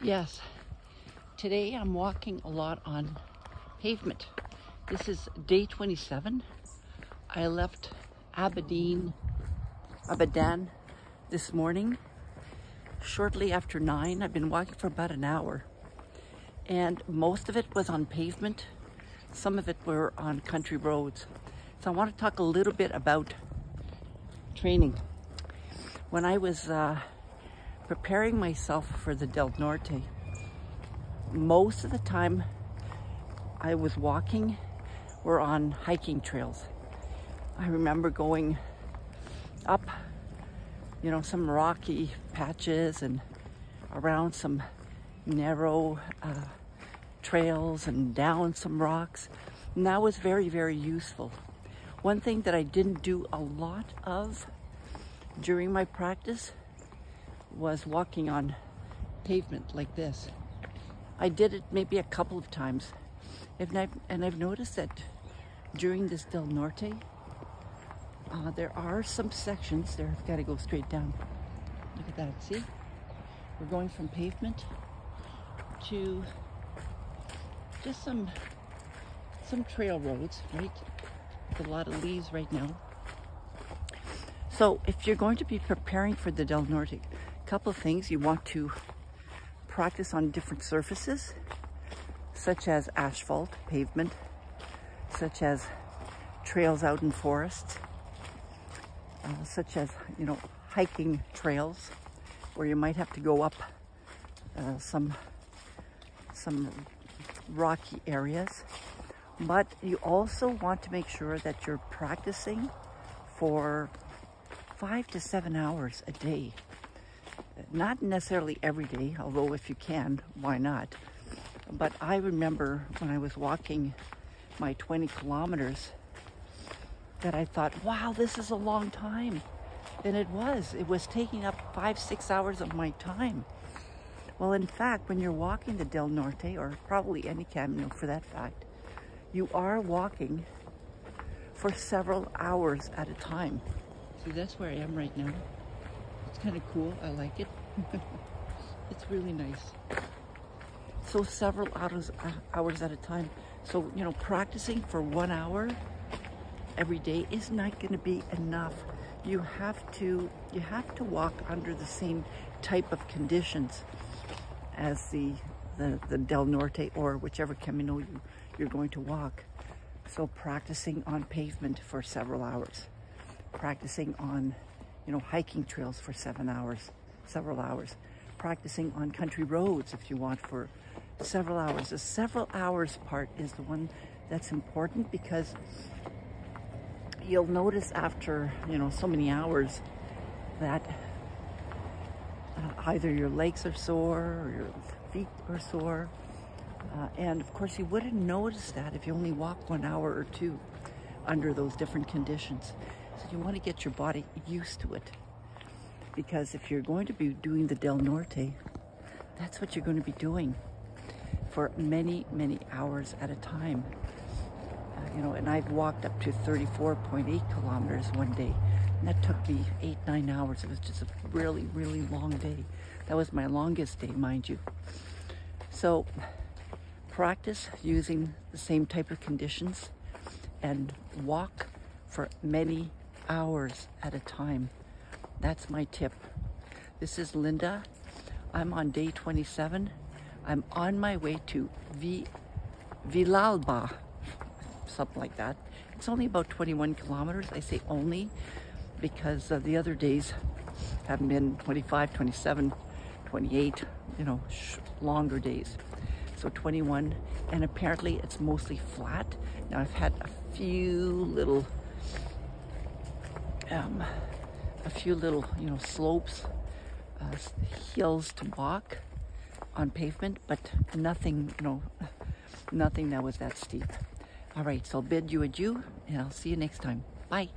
Yes, today I'm walking a lot on pavement. This is day 27. I left Abadan this morning shortly after 9. I've been walking for about an hour, and most of it was on pavement. Some of it were on country roads. So I want to talk a little bit about training. When I was preparing myself for the Del Norte, most of the time I was walking were on hiking trails. I remember going up, some rocky patches and around some narrow trails and down some rocks. And that was very, very useful. One thing that I didn't do a lot of during my practice was walking on pavement like this. I did it maybe a couple of times, and I've noticed that during this Del Norte, there are some sections there. I've got to go straight down. Look at that, see? We're going from pavement to just some trail roads, right? With a lot of leaves right now. So if you're going to be preparing for the Del Norte, a couple of things. You want to practice on different surfaces, such as asphalt, pavement, such as trails out in forests, such as, hiking trails where you might have to go up some rocky areas. But you also want to make sure that you're practicing for 5 to 7 hours a day. Not necessarily every day, although if you can, why not? But I remember when I was walking my 20 kilometers that I thought, wow, this is a long time. And it was taking up 5-6 hours of my time. Well, in fact, when you're walking the Del Norte, or probably any Camino for that fact, you are walking for several hours at a time. See, that's where I am right now. It's kind of cool. I like it. It's really nice. So several hours at a time. So, practicing for 1 hour every day is not going to be enough. You have to walk under the same type of conditions as the Del Norte or whichever Camino you're going to walk. So practicing on pavement for several hours. Practicing on, hiking trails for several hours. Practicing on country roads if you want for several hours. The several hours part is the one that's important, because you'll notice after, so many hours that either your legs are sore or your feet are sore. And of course you wouldn't notice that if you only walk 1 hour or two under those different conditions. So you want to get your body used to it, because if you're going to be doing the Del Norte, that's what you're going to be doing for many, many hours at a time. And I've walked up to 34.8 kilometers one day, and that took me 8-9 hours. It was just a really, really long day. That was my longest day, mind you. So practice using the same type of conditions and walk for many hours at a time. That's my tip. This is Linda. I'm on day 27. I'm on my way to Villalba, something like that. It's only about 21 kilometers. I say only because the other days have been 25, 27, 28, longer days. So 21, and apparently it's mostly flat. Now I've had a few little slopes, hills to walk on pavement, but nothing, nothing that was that steep. All right, so I'll bid you adieu, and I'll see you next time. Bye.